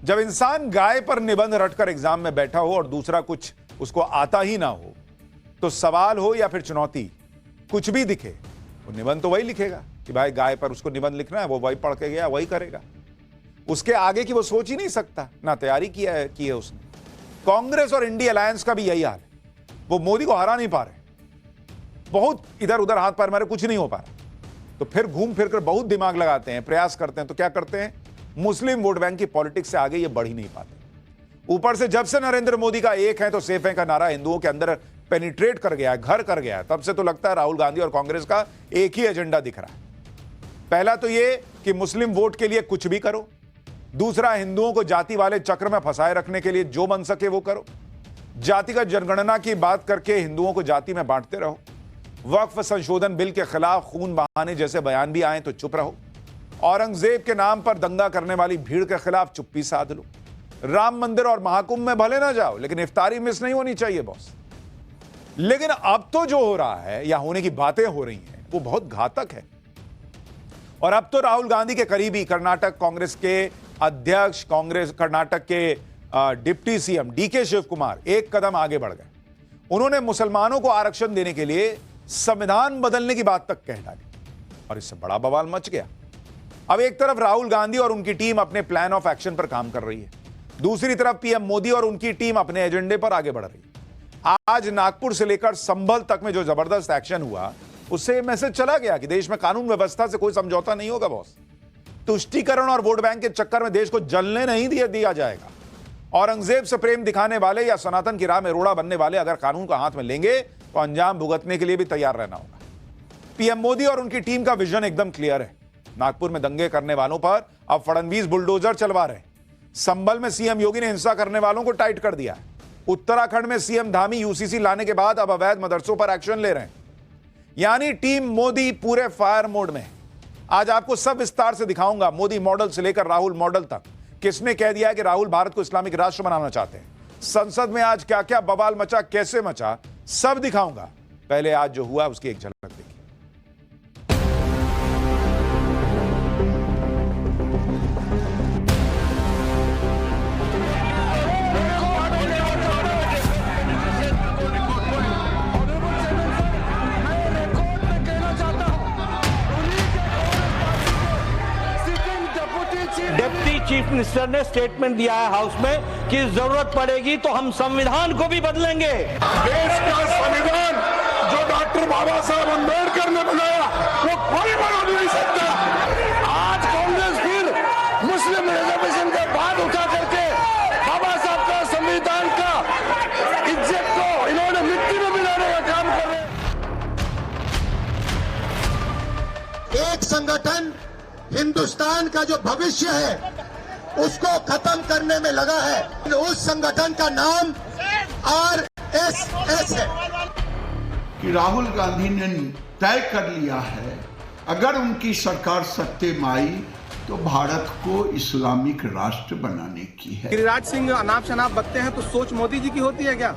जब इंसान गाय पर निबंध रटकर एग्जाम में बैठा हो और दूसरा कुछ उसको आता ही ना हो, तो सवाल हो या फिर चुनौती, कुछ भी दिखे, वो निबंध तो वही लिखेगा कि भाई गाय पर उसको निबंध लिखना है, वो वही पढ़ के गया वही करेगा। उसके आगे की वो सोच ही नहीं सकता, ना तैयारी की है उसने। कांग्रेस और इंडिया अलायंस का भी यही हाल है। वो मोदी को हरा नहीं पा रहे, बहुत इधर उधर हाथ पैर मारे, कुछ नहीं हो पा रहा, तो फिर घूम फिर कर बहुत दिमाग लगाते हैं, प्रयास करते हैं, तो क्या करते हैं, मुस्लिम वोट बैंक की पॉलिटिक्स से आगे ये बढ़ ही नहीं पाते। ऊपर से जब से नरेंद्र मोदी का एक है तो सेफ है का नारा हिंदुओं के अंदर पेनिट्रेट कर गया है, घर कर गया है, तब से तो लगता है राहुल गांधी और कांग्रेस का एक ही एजेंडा दिख रहा है। पहला तो ये कि मुस्लिम वोट के लिए कुछ भी करो, दूसरा हिंदुओं को जाति वाले चक्र में फंसाए रखने के लिए जो बन सके वो करो, जातिगत जनगणना की बात करके हिंदुओं को जाति में बांटते रहो, वक्फ संशोधन बिल के खिलाफ खून बहाने जैसे बयान भी आए तो चुप रहो, औरंगजेब के नाम पर दंगा करने वाली भीड़ के खिलाफ चुप्पी साध लो, राम मंदिर और महाकुंभ में भले ना जाओ लेकिन इफ्तारी मिस नहीं होनी चाहिए बॉस। लेकिन अब तो जो हो रहा है या होने की बातें हो रही हैं वो बहुत घातक है। और अब तो राहुल गांधी के करीबी कर्नाटक कांग्रेस के अध्यक्ष, कांग्रेस कर्नाटक के deputy CM DK Shivakumar एक कदम आगे बढ़ गए। उन्होंने मुसलमानों को आरक्षण देने के लिए संविधान बदलने की बात तक कह डाली और इससे बड़ा बवाल मच गया। अब एक तरफ राहुल गांधी और उनकी टीम अपने प्लान ऑफ एक्शन पर काम कर रही है, दूसरी तरफ पीएम मोदी और उनकी टीम अपने एजेंडे पर आगे बढ़ रही है। आज नागपुर से लेकर संभल तक में जो जबरदस्त एक्शन हुआ, उससे मैसेज चला गया कि देश में कानून व्यवस्था से कोई समझौता नहीं होगा बॉस। तुष्टीकरण और वोट बैंक के चक्कर में देश को जलने नहीं दिया जाएगा। औरंगजेब से प्रेम दिखाने वाले या सनातन की राह में रोड़ा बनने वाले अगर कानून को हाथ में लेंगे तो अंजाम भुगतने के लिए भी तैयार रहना होगा। पीएम मोदी और उनकी टीम का विजन एकदम क्लियर है। नागपुर में दंगे करने वालों पर अब फडणवीस बुलडोजर चलवा रहे हैं। संभल में सीएम योगी ने हिंसा करने वालों को टाइट कर दिया है। उत्तराखंड में सीएम धामी यूसीसी लाने के बाद अब अवैध मदरसों पर एक्शन ले रहे हैं। यानी टीम मोदी पूरे फायर मोड में है। आज आपको सब विस्तार से दिखाऊंगा, मोदी मॉडल से लेकर राहुल मॉडल तक। किसने कह दिया है कि राहुल भारत को इस्लामिक राष्ट्र बनाना चाहते हैं, संसद में आज क्या क्या बवाल मचा, कैसे मचा, सब दिखाऊंगा। पहले आज जो हुआ उसकी एक झलक देखिए। डिप्टी चीफ मिनिस्टर ने स्टेटमेंट दिया है हाउस में कि जरूरत पड़ेगी तो हम संविधान को भी बदलेंगे। देश का संविधान जो डॉक्टर बाबा साहब अम्बेडकर ने बनाया वो कोई बना नहीं सकता। आज कांग्रेस फिर मुस्लिम रिजर्वेशन के बाद उठा करके बाबा साहब का संविधान का इज्जत को इन्होंने मिट्टी में मिलाने का काम कर रहे हैं। एक संगठन हिंदुस्तान का जो भविष्य है उसको खत्म करने में लगा है। उस संगठन का नाम आरएसएस है। कि राहुल गांधी ने तय कर लिया है अगर उनकी सरकार सत्ते में आई तो भारत को इस्लामिक राष्ट्र बनाने की है। गिरिराज सिंह अनाप शनाप बकते हैं तो सोच मोदी जी की होती है क्या?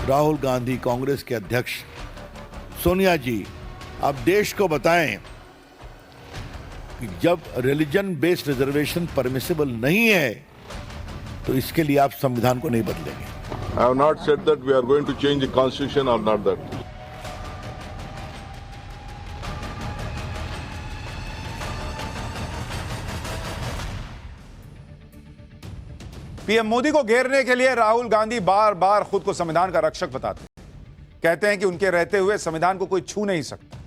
राहुल गांधी कांग्रेस के अध्यक्ष, सोनिया जी, आप देश को बताएं कि जब रिलीजन बेस्ड रिजर्वेशन परमिसिबल नहीं है तो इसके लिए आप संविधान को नहीं बदलेंगे। I have not said that we are going to change the constitution or not that. PM Modi को घेरने के लिए राहुल गांधी बार बार खुद को संविधान का रक्षक बताते हैं। कहते हैं कि उनके रहते हुए संविधान को कोई छू नहीं सकता।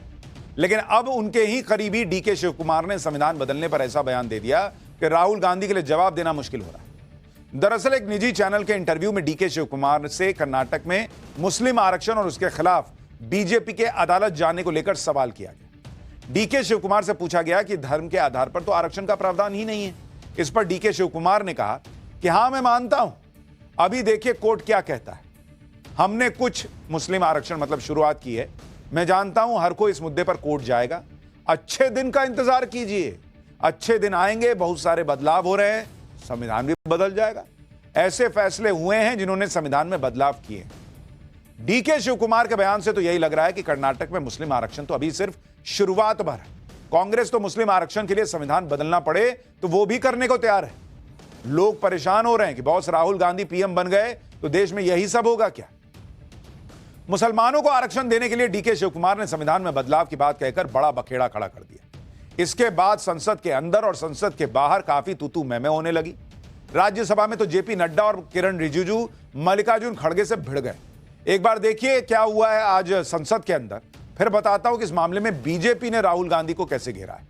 लेकिन अब उनके ही करीबी डीके शिव कुमार ने संविधान बदलने पर ऐसा बयान दे दिया कि राहुल गांधी के लिए जवाब देना मुश्किल हो रहा है। दरअसल एक निजी चैनल के इंटरव्यू में डीके शिव कुमार से कर्नाटक में मुस्लिम आरक्षण और उसके खिलाफ बीजेपी के अदालत जाने को लेकर सवाल किया गया। डीके शिव कुमार से पूछा गया कि धर्म के आधार पर तो आरक्षण का प्रावधान ही नहीं है। इस पर डीके शिव कुमार ने कहा कि हां, मैं मानता हूं, अभी देखिए कोर्ट क्या कहता है। हमने कुछ मुस्लिम आरक्षण मतलब शुरुआत की है। मैं जानता हूं हर कोई इस मुद्दे पर कोर्ट जाएगा। अच्छे दिन का इंतजार कीजिए, अच्छे दिन आएंगे, बहुत सारे बदलाव हो रहे हैं, संविधान भी बदल जाएगा। ऐसे फैसले हुए हैं जिन्होंने संविधान में बदलाव किए। डीके शिवकुमार के बयान से तो यही लग रहा है कि कर्नाटक में मुस्लिम आरक्षण तो अभी सिर्फ शुरुआत भर है। कांग्रेस तो मुस्लिम आरक्षण के लिए संविधान बदलना पड़े तो वो भी करने को तैयार है। लोग परेशान हो रहे हैं कि बॉस राहुल गांधी पीएम बन गए तो देश में यही सब होगा क्या। मुसलमानों को आरक्षण देने के लिए डीके शिवकुमार ने संविधान में बदलाव की बात कहकर बड़ा बखेड़ा खड़ा कर दिया। इसके बाद संसद के अंदर और संसद के बाहर काफी तूतू मैमे होने लगी। राज्यसभा में तो जेपी नड्डा और किरण रिजिजू मल्लिकार्जुन खड़गे से भिड़ गए। एक बार देखिए क्या हुआ है आज संसद के अंदर, फिर बताता हूं कि इस मामले में बीजेपी ने राहुल गांधी को कैसे घेरा है।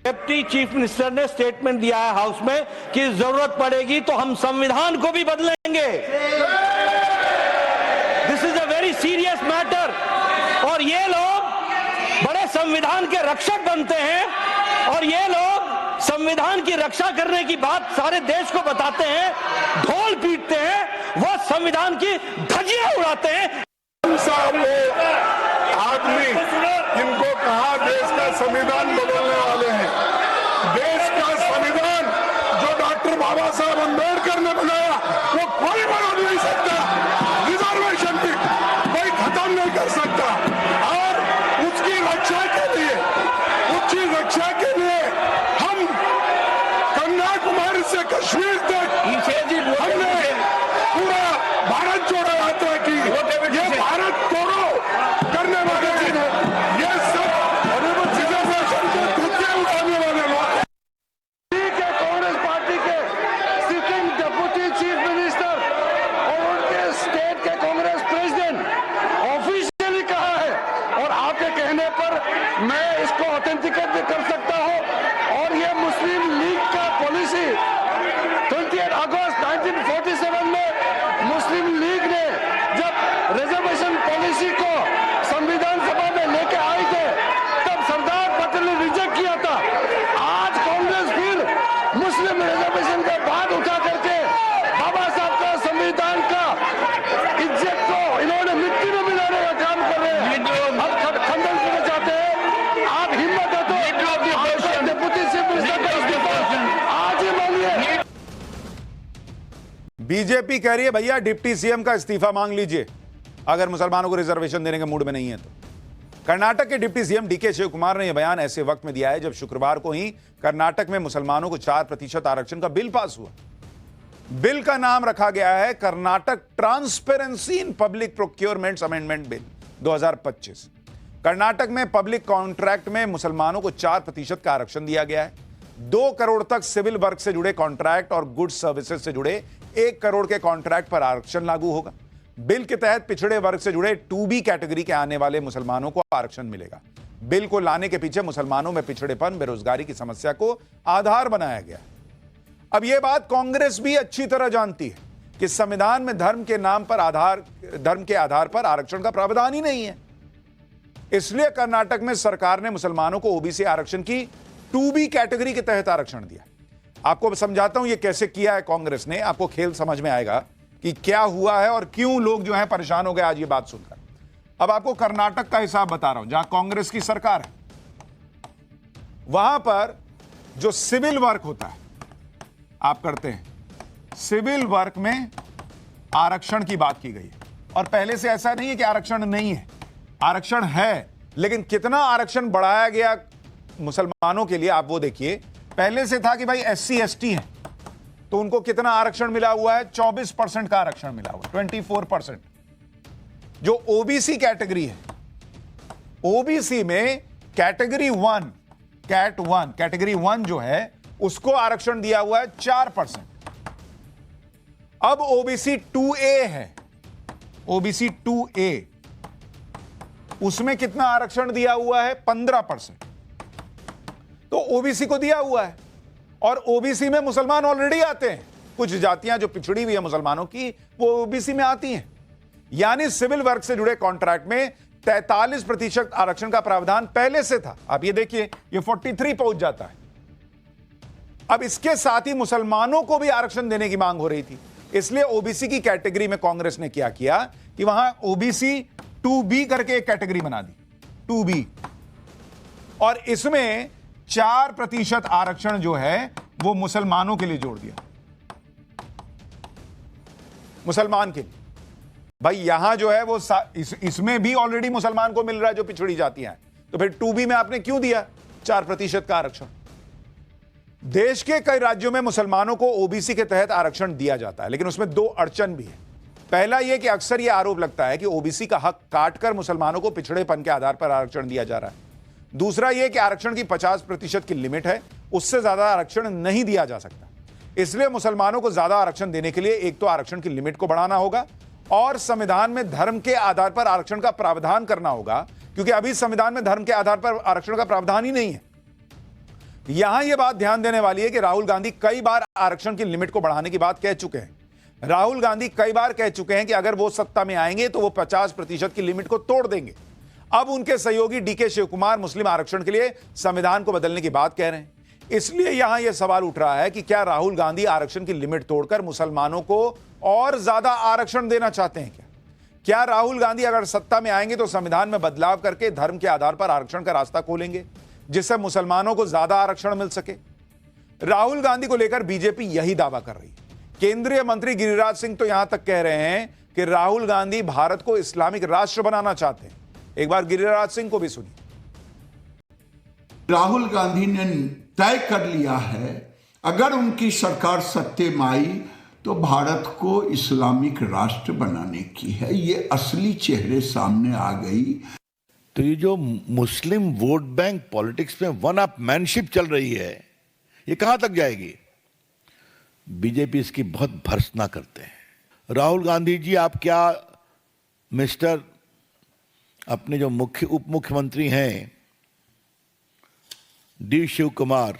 डिप्टी चीफ मिनिस्टर ने स्टेटमेंट दिया है हाउस में कि जरूरत पड़ेगी तो हम संविधान को भी बदलेंगे। This is a very serious matter और ये लोग बड़े संविधान के रक्षक बनते हैं और ये लोग संविधान की रक्षा करने की बात सारे देश को बताते हैं, ढोल पीटते हैं, वो संविधान की धज्जियां उड़ाते हैं। आदमी इनको कहा देश का संविधान बदलने वाले हैं। देश का संविधान जो डॉक्टर बाबा साहब अम्बेडकर ने बनाया वो कोई बदल नहीं सकता। रिजर्वेशन की कोई खत्म नहीं कर सकता और उसकी रक्षा के लिए हम कन्याकुमारी से कश्मीर तक हमने पूरा भारत जोड़ो यात्रा की। ये भारत तोड़ो करने वाले ये सब रिजर्वेशन के धज्जे उड़ाने वाले लोग। कांग्रेस पार्टी के सिटिंग डिप्टी चीफ मिनिस्टर और उनके स्टेट के कांग्रेस प्रेसिडेंट ऑफिशियली कहा है और आपके कहने पर मैं इसको ऑथेंटिकेट भी कर सकता हूं। और ये मुस्लिम लीग का पॉलिसी 28 अगस्त 1947 में मुस्लिम लीग ने जब रिजर्वेशन पॉलिसी को संविधान सभा में लेके आए थे तब सरदार पटेल ने रिजेक्ट किया था। आज कांग्रेस फिर मुस्लिम रिजर्वेशन का बात उठा करके बाबा साहब का संविधान का इज्जत को इन्होंने मिट्टी में मिलाने का काम कर रहे हैं। अब खंडन करना चाहते हैं। आप हिम्मत है तो डिप्टी चीफ मिनिस्टर का इस्तीफा आज ही मांगिए। बीजेपी कह रही है भैया डिप्टी सीएम का इस्तीफा मांग लीजिए अगर मुसलमानों को रिजर्वेशन देने के मूड में नहीं है तो। कर्नाटक के डिप्टी सीएम डीके शिवकुमार ने यह बयान ऐसे वक्त में दिया है जब शुक्रवार को ही कर्नाटक में मुसलमानों को 4% आरक्षण का बिल पास हुआ। बिल का नाम रखा गया है Karnataka transparency in public procurements amendment bill 2025। Karnataka में पब्लिक कॉन्ट्रैक्ट में मुसलमानों को 4% का आरक्षण दिया गया है। 2 करोड़ तक सिविल वर्क से जुड़े कॉन्ट्रैक्ट और गुड्स सर्विसेज से जुड़े 1 करोड़ के कॉन्ट्रैक्ट पर आरक्षण लागू होगा। बिल के तहत पिछड़े वर्ग से जुड़े 2B कैटेगरी के आने वाले मुसलमानों को आरक्षण मिलेगा। बिल को लाने के पीछे मुसलमानों में पिछड़ेपन, बेरोजगारी की समस्या को आधार बनाया गया। अब यह बात कांग्रेस भी अच्छी तरह जानती है कि संविधान में धर्म के आधार पर आरक्षण का प्रावधान ही नहीं है। इसलिए कर्नाटक में सरकार ने मुसलमानों को ओबीसी आरक्षण की 2B कैटेगरी के तहत आरक्षण दिया। आपको समझाता हूं यह कैसे किया है कांग्रेस ने, आपको खेल समझ में आएगा कि क्या हुआ है और क्यों लोग जो है परेशान हो गए आज ये बात सुनकर। अब आपको कर्नाटक का हिसाब बता रहा हूं जहां कांग्रेस की सरकार है। वहां पर जो सिविल वर्क होता है आप करते हैं, सिविल वर्क में आरक्षण की बात की गई है। और पहले से ऐसा नहीं है कि आरक्षण नहीं है, आरक्षण है, लेकिन कितना आरक्षण बढ़ाया गया मुसलमानों के लिए आप वो देखिए। पहले से था कि भाई SC ST है तो उनको कितना आरक्षण मिला हुआ है, 24% का आरक्षण मिला हुआ है, 24%। जो ओबीसी कैटेगरी है, ओबीसी में कैटेगरी 1 कैटेगरी 1 जो है उसको आरक्षण दिया हुआ है 4%। अब ओबीसी 2A है, ओबीसी 2A उसमें कितना आरक्षण दिया हुआ है, 15%। तो ओबीसी को दिया हुआ है और ओबीसी में मुसलमान ऑलरेडी आते हैं। कुछ जातियां जो पिछड़ी हुई है मुसलमानों की वो ओबीसी में आती हैं। यानी सिविल वर्क से जुड़े कॉन्ट्रैक्ट में 43% आरक्षण का प्रावधान पहले से था। आप ये देखिए ये 43 पहुंच जाता है। अब इसके साथ ही मुसलमानों को भी आरक्षण देने की मांग हो रही थी। इसलिए ओबीसी की कैटेगरी में कांग्रेस ने क्या किया कि वहां ओबीसी 2B करके एक कैटेगरी बना दी, 2B, और इसमें 4% आरक्षण जो है वो मुसलमानों के लिए जोड़ दिया, मुसलमान के लिए। भाई यहां जो है वो इसमें भी ऑलरेडी मुसलमान को मिल रहा है जो पिछड़ी जातियां हैं, तो फिर 2B में आपने क्यों दिया 4% का आरक्षण? देश के कई राज्यों में मुसलमानों को ओबीसी के तहत आरक्षण दिया जाता है, लेकिन उसमें 2 अड़चन भी है। पहला यह कि अक्सर यह आरोप लगता है कि ओबीसी का हक काटकर मुसलमानों को पिछड़ेपन के आधार पर आरक्षण दिया जा रहा है। दूसरा यह कि आरक्षण की 50% की लिमिट है, उससे ज्यादा आरक्षण नहीं दिया जा सकता। इसलिए मुसलमानों को ज्यादा आरक्षण देने के लिए एक तो आरक्षण की लिमिट को बढ़ाना होगा और संविधान में धर्म के आधार पर आरक्षण का प्रावधान करना होगा, क्योंकि अभी संविधान में धर्म के आधार पर आरक्षण का प्रावधान ही नहीं है। यहां यह बात ध्यान देने वाली है कि राहुल गांधी कई बार आरक्षण की लिमिट को बढ़ाने की बात कह चुके हैं। राहुल गांधी कई बार कह चुके हैं कि अगर वो सत्ता में आएंगे तो वो 50% की लिमिट को तोड़ देंगे। अब उनके सहयोगी डीके शिव कुमार मुस्लिम आरक्षण के लिए संविधान को बदलने की बात कह रहे हैं। इसलिए यहां यह सवाल उठ रहा है कि क्या राहुल गांधी आरक्षण की लिमिट तोड़कर मुसलमानों को और ज्यादा आरक्षण देना चाहते हैं? क्या राहुल गांधी अगर सत्ता में आएंगे तो संविधान में बदलाव करके धर्म के आधार पर आरक्षण का रास्ता खोलेंगे, जिससे मुसलमानों को ज्यादा आरक्षण मिल सके? राहुल गांधी को लेकर बीजेपी यही दावा कर रही है। केंद्रीय मंत्री गिरिराज सिंह तो यहां तक कह रहे हैं कि राहुल गांधी भारत को इस्लामिक राष्ट्र बनाना चाहते हैं। एक बार गिरिराज सिंह को भी सुनिए। राहुल गांधी ने तय कर लिया है, अगर उनकी सरकार सत्ते में आई तो भारत को इस्लामिक राष्ट्र बनाने की है। ये असली चेहरे सामने आ गई। तो ये जो मुस्लिम वोट बैंक पॉलिटिक्स में वन अप मैनशिप चल रही है, ये कहां तक जाएगी? बीजेपी इसकी बहुत भर्त्सना करते हैं। राहुल गांधी जी, आप क्या मिस्टर अपने जो उप मुख्यमंत्री हैं डी शिव कुमार,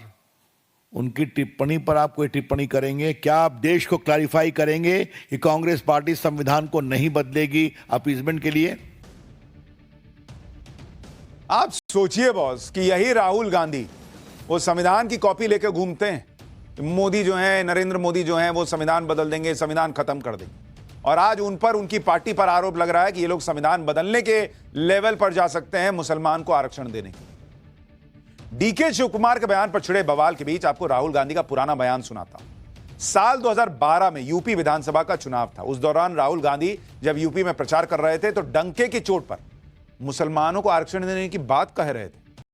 उनकी टिप्पणी पर आप कोई टिप्पणी करेंगे? क्या आप देश को क्लैरिफाई करेंगे कि कांग्रेस पार्टी संविधान को नहीं बदलेगी अपीजमेंट के लिए? आप सोचिए बॉस कि यही राहुल गांधी वो संविधान की कॉपी लेकर घूमते हैं। मोदी जो हैं, नरेंद्र मोदी जो हैं, वो संविधान बदल देंगे, संविधान खत्म कर देंगे, और आज उन पर, उनकी पार्टी पर आरोप लग रहा है कि ये लोग संविधान बदलने के लेवल पर जा सकते हैं मुसलमान को आरक्षण देने के। डीके शिव कुमार के बयान पर छिड़े बवाल के बीच आपको राहुल गांधी का पुराना बयान सुनाता हूं। साल 2012 में यूपी विधानसभा का चुनाव था। उस दौरान राहुल गांधी जब यूपी में प्रचार कर रहे थे तो डंके की चोट पर मुसलमानों को आरक्षण देने की बात कह रहे थे।